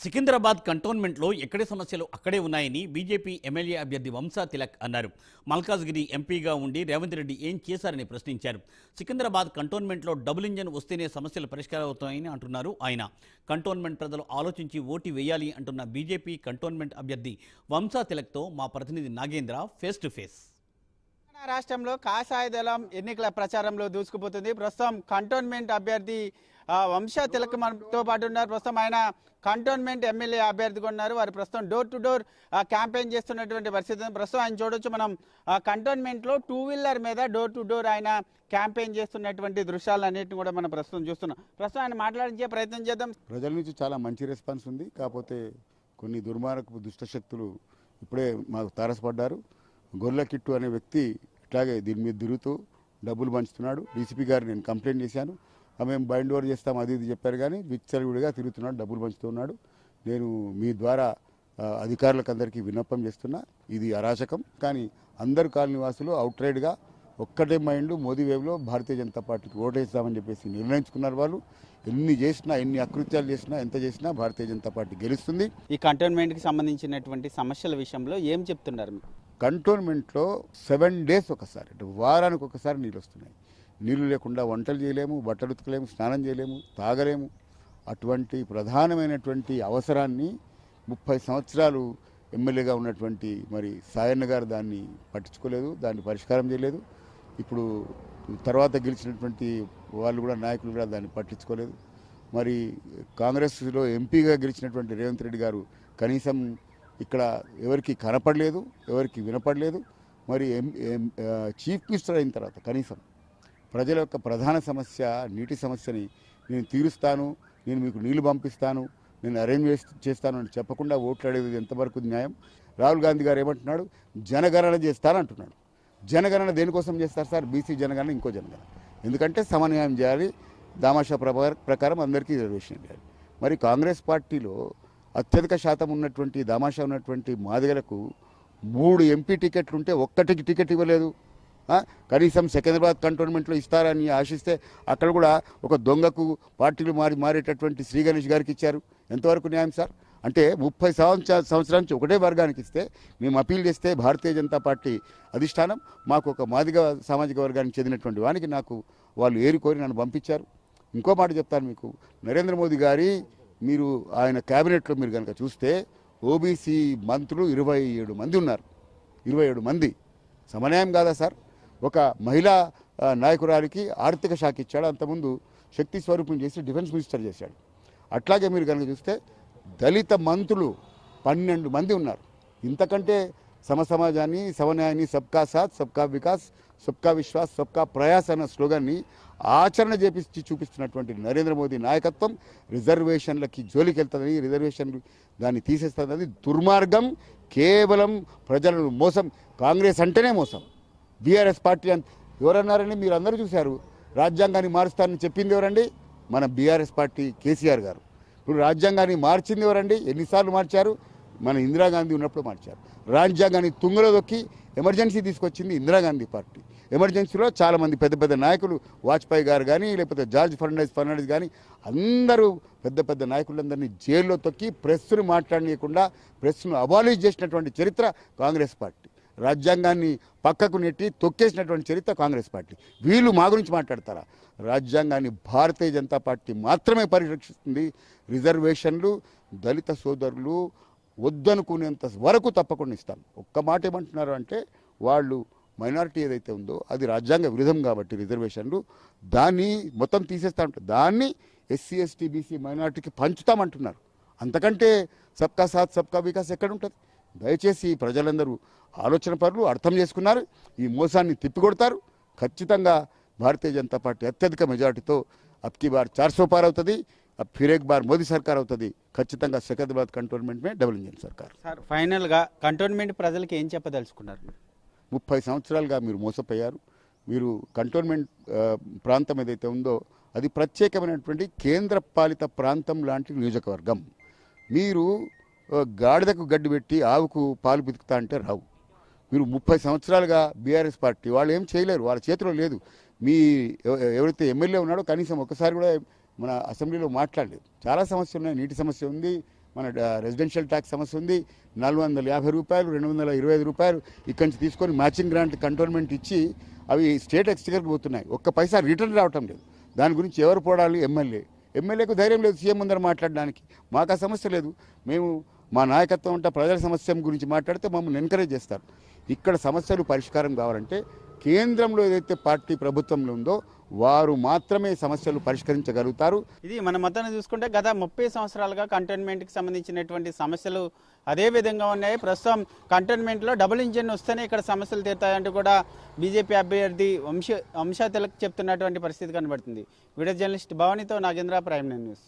సికింద్రాబాద్ కంటోన్మెంట్లో ఎక్కడి సమస్యలు అక్కడే ఉన్నాయని బీజేపీ ఎమ్మెల్యే అభ్యర్థి వంశా తిలక్ అన్నారు. మల్కాజ్గిరి ఎంపీగా ఉండి రేవంత్ రెడ్డి ఏం చేశారని ప్రశ్నించారు. సికింద్రాబాద్ కంటోన్మెంట్లో డబుల్ ఇంజన్ వస్తేనే సమస్యలు పరిష్కారం అవుతాయని అంటున్నారు ఆయన. కంటోన్మెంట్ ప్రజలు ఆలోచించి ఓటు వేయాలి అంటున్న బీజేపీ కంటోన్మెంట్ అభ్యర్థి వంశా తిలక్తో మా ప్రతినిధి నాగేంద్ర ఫేస్ టు ఫేస్. రాష్ట్రంలో కాషాయ దళం ఎన్నికల ప్రచారంలో దూసుకుపోతుంది. ప్రస్తుతం కంటోన్మెంట్ అభ్యర్థి వంశా తిలక్ మనతో పాటు ఉన్నారు. ప్రస్తుతం ఆయన కంటోన్మెంట్ ఎమ్మెల్యే అభ్యర్థిగా ఉన్నారు. వారు ప్రస్తుతం డోర్ టు డోర్ క్యాంపెయిన్ చేస్తున్నటువంటి పరిస్థితి. ప్రస్తుతం ఆయన చూడొచ్చు మనం కంటోన్మెంట్లో 2 వీలర్ మీద డోర్ టు డోర్ ఆయన క్యాంపెయిన్ చేస్తున్నటువంటి దృశ్యాలు అన్నిటిని కూడా మనం ప్రస్తుతం చూస్తున్నాం. ప్రస్తుతం ఆయన మాట్లాడించే ప్రయత్నం చేద్దాం. ప్రజల నుంచి చాలా మంచి రెస్పాన్స్ ఉంది. కాకపోతే కొన్ని దుర్మార్గపు దుష్టశక్తులు ఇప్పుడే మాకు తారసపడ్డారు. గొర్రెల కిట్టు అనే వ్యక్తి ఇట్లాగే దీని మీద తిరుగుతూ డబ్బులు పంచుతున్నాడు. డీసీపీ గారు నేను కంప్లైంట్ చేశాను. మేము బైండ్ ఓవర్ చేస్తాం అది ఇది చెప్పారు, కానీ విచ్చలవిడిగా తిరుగుతున్నాడు, డబ్బులు పంచుతున్నాడు. నేను మీ ద్వారా అధికారులకు అందరికీ విన్నపం చేస్తున్నా, ఇది అరాచకం. కానీ అందరు కాలనీ వాసులు అవుట్రైడ్గా ఒక్కటే మైండ్ మోదీ వేవ్లో భారతీయ జనతా పార్టీకి ఓటేస్తామని చెప్పేసి నిర్ణయించుకున్నారు. వాళ్ళు ఎన్ని చేసినా, ఎన్ని అకృత్యాలు చేసినా, ఎంత చేసినా భారతీయ జనతా పార్టీ గెలుస్తుంది. ఈ కంటోన్మెంట్కి సంబంధించినటువంటి సమస్యల విషయంలో ఏం చెప్తున్నారు? కంటోన్మెంట్లో 7 days ఒకసారి, అంటే వారానికి ఒకసారి నీళ్ళు వస్తున్నాయి. నీళ్లు లేకుండా వంటలు చేయలేము, బట్టలు ఉతకలేము, స్నానం చేయలేము, తాగలేము. అటువంటి ప్రధానమైనటువంటి అవసరాన్ని 30 సంవత్సరాలు ఎమ్మెల్యేగా ఉన్నటువంటి మరి సాయన్న గారు దాన్ని పట్టించుకోలేదు, దాన్ని పరిష్కారం చేయలేదు. ఇప్పుడు తర్వాత గెలిచినటువంటి వాళ్ళు కూడా, నాయకులు కూడా దాన్ని పట్టించుకోలేదు. మరి కాంగ్రెస్లో ఎంపీగా గెలిచినటువంటి రేవంత్ రెడ్డి గారు కనీసం ఇక్కడ ఎవరికి కనపడలేదు, ఎవరికి వినపడలేదు. మరి చీఫ్ మినిస్టర్ అయిన తర్వాత కనీసం ప్రజల యొక్క ప్రధాన సమస్య నీటి సమస్యని నేను తీరుస్తాను, నేను మీకు నీళ్లు పంపిస్తాను, నేను అరేంజ్ చేస్తాను అని చెప్పకుండా ఓట్లాడేది ఎంతవరకు న్యాయం? రాహుల్ గాంధీ గారు ఏమంటున్నాడు? జనగణన చేస్తానంటున్నాడు. జనగణన దేనికోసం చేస్తారు సార్? బీసీ జనగణన, ఇంకో జనగణన. ఎందుకంటే సమన్వయం చేయాలి, దామాషా ప్రకారం అందరికీ రిజర్వేషన్ చేయాలి. మరి కాంగ్రెస్ పార్టీలో అత్యధిక శాతం ఉన్నటువంటి దామాషా ఉన్నటువంటి మాదిగలకు 3 ఎంపీ టికెట్లు ఉంటే ఒక్కటికి టికెట్ ఇవ్వలేదు. కనీసం సికింద్రాబాద్ కంటోన్మెంట్లో ఇస్తారని ఆశిస్తే అక్కడ కూడా ఒక దొంగకు పార్టీలు మారేటటువంటి శ్రీ గణేష్ గారికి ఇచ్చారు. ఎంతవరకు న్యాయం సార్? అంటే 30 సంవత్సరాల నుంచి ఒకటే వర్గానికి ఇస్తే మేము అపీల్ చేస్తే భారతీయ జనతా పార్టీ అధిష్టానం మాకు ఒక మాదిగ సామాజిక వర్గానికి చెందినటువంటి వానికి నాకు వాళ్ళు ఏరుకోరి నన్ను పంపించారు. ఇంకో మాట చెప్తాను మీకు, నరేంద్ర మోదీ గారి మీరు ఆయన క్యాబినెట్లో మీరు కనుక చూస్తే ఓబీసీ మంత్రులు 27 మంది ఉన్నారు. 27 మంది సమన్యాయం కాదా సార్? ఒక మహిళా నాయకురాలికి ఆర్థిక శాఖ ఇచ్చాడు, అంతకుముందు శక్తి స్వరూపం చేసి డిఫెన్స్ మినిస్టర్ చేశాడు. అట్లాగే మీరు కనుక చూస్తే దళిత మంత్రులు 12 మంది ఉన్నారు. ఇంతకంటే సమాజాన్ని, సమన్యాయాన్ని, సబ్కా సాత్, సబ్కా వికాస్, సబ్కా విశ్వాస్, సబ్కా ప్రయాస్ అన్న స్లోగన్ని ఆచరణ చేపించి చూపిస్తున్నటువంటి నరేంద్ర మోదీ నాయకత్వం రిజర్వేషన్లకి జోలికి వెళ్తుందని, రిజర్వేషన్లు దాన్ని తీసేస్తుందని దుర్మార్గం. కేవలం ప్రజలను మోసం. కాంగ్రెస్ అంటేనే మోసం. బీఆర్ఎస్ పార్టీ ఎవరన్నారని మీరు అందరూ చూశారు. రాజ్యాంగాన్ని మారుస్తారని చెప్పింది ఎవరండి? మన బీఆర్ఎస్ పార్టీ కేసీఆర్ గారు. ఇప్పుడు రాజ్యాంగాన్ని మార్చింది ఎవరండి? ఎన్నిసార్లు మార్చారు? మన ఇందిరాగాంధీ ఉన్నప్పుడు మార్చారు. రాజ్యాంగాన్ని తుంగలో దొక్కి ఎమర్జెన్సీ తీసుకొచ్చింది ఇందిరాగాంధీ పార్టీ. ఎమర్జెన్సీలో చాలామంది పెద్ద పెద్ద నాయకులు, వాజ్పేయి గారు కానీ, లేకపోతే జార్జ్ ఫర్నాండిస్ కానీ, అందరూ పెద్ద పెద్ద నాయకులందరినీ జైల్లో తొక్కి ప్రెస్ను మాట్లాడనీయకుండా ప్రెస్ను అబాలిష్ చేసినటువంటి చరిత్ర కాంగ్రెస్ పార్టీ. రాజ్యాంగాన్ని పక్కకు నెట్టి తొక్కేసినటువంటి చరిత్ర కాంగ్రెస్ పార్టీ. వీళ్ళు మా గురించి మాట్లాడతారా? రాజ్యాంగాన్ని భారతీయ జనతా పార్టీ మాత్రమే పరిరక్షిస్తుంది. రిజర్వేషన్లు దళిత సోదరులు వద్దనుకునేంత వరకు తప్పకుండా ఇస్తాం. ఒక్క మాట ఏమంటున్నారు అంటే, వాళ్ళు మైనారిటీ ఏదైతే ఉందో అది రాజ్యాంగ విరుద్ధం కాబట్టి రిజర్వేషన్లు దాన్ని మొత్తం తీసేస్తా ఉంటారు. దాన్ని ఎస్సీ, ఎస్టీ, బీసీ మైనారిటీకి పంచుతామంటున్నారు. అంతకంటే సబ్కా సాత్, సబ్కా వికాస్ ఎక్కడ ఉంటుంది? దయచేసి ప్రజలందరూ ఆలోచన పరులు, అర్థం చేసుకున్నారు. ఈ మోసాన్ని తిప్పికొడతారు. ఖచ్చితంగా భారతీయ జనతా పార్టీ అత్యధిక మెజార్టీతో అబ్కి బార్ 400 పార్ అవుతుంది. अब फिर एक बार मोदी सरकार అవుతుంది. ఖచ్చితంగా సికింద్రాబాద్ కంటోన్మెంట్ మే డబుల్ ఇంజిన్ సర్కార్. సార్, ఫైనల్గా కంటోన్మెంట్ ప్రజలకు ఏం చెప్పదలుచుకున్నారు? 30 సంవత్సరాలుగా మీరు మోసపోయారు. మీరు కంటోన్మెంట్ ప్రాంతం ఏదైతే ఉందో అది ప్రత్యేకమైనటువంటి కేంద్ర పాలిత ప్రాంతం లాంటి నియోజకవర్గం. మీరు గాడిదకు గడ్డి పెట్టి ఆవుకు పాలు పితుకుతా అంటే రావు. మీరు 30 సంవత్సరాలుగా బీఆర్ఎస్ పార్టీ వాళ్ళు ఏం చేయలేరు, వాళ్ళ చేతిలో లేదు. మీ ఎవరైతే ఎమ్మెల్యే ఉన్నాడో కనీసం ఒకసారి కూడా మన అసెంబ్లీలో మాట్లాడలేదు. చాలా సమస్యలు ఉన్నాయి. నీటి సమస్య ఉంది, మన రెసిడెన్షియల్ ట్యాక్స్ సమస్య ఉంది. 450 రూపాయలు, 225 రూపాయలు ఇక్కడి నుంచి తీసుకొని మ్యాచింగ్ గ్రాంట్ కంటోన్మెంట్ ఇచ్చి అవి స్టేట్ ఎక్స్చెకర్కి పోతున్నాయి. ఒక్క పైసా రిటర్న్ రావటం లేదు. దాని గురించి ఎవరు పోరాడాలి? ఎమ్మెల్యేకు ధైర్యం లేదు సీఎం ముందర మాట్లాడడానికి. మాకు ఆ సమస్య లేదు. మేము మా నాయకత్వం అంటే ప్రజల సమస్య గురించి మాట్లాడితే మమ్మల్ని ఎంకరేజ్ చేస్తారు. ఇక్కడ సమస్యలు పరిష్కారం కావాలంటే కేంద్రంలో ఏదైతే పార్టీ ప్రభుత్వంలో ఉందో వారు మాత్రమే సమస్యలు పరిష్కరించగలుగుతారు. ఇది మన మొత్తాన్ని చూసుకుంటే గత 30 సంవత్సరాలుగా కంటోన్మెంట్కి సంబంధించినటువంటి సమస్యలు అదే విధంగా ఉన్నాయి. ప్రస్తుతం కంటోన్మెంట్లో డబుల్ ఇంజిన్ వస్తేనే ఇక్కడ సమస్యలు తీరుతాయంటూ కూడా బీజేపీ అభ్యర్థి వంశా తిలక్ చెప్తున్నటువంటి పరిస్థితి కనబడుతుంది. వీడియో జర్నలిస్ట్ భవానీతో నాగేంద్ర, ప్రైమ్9 న్యూస్.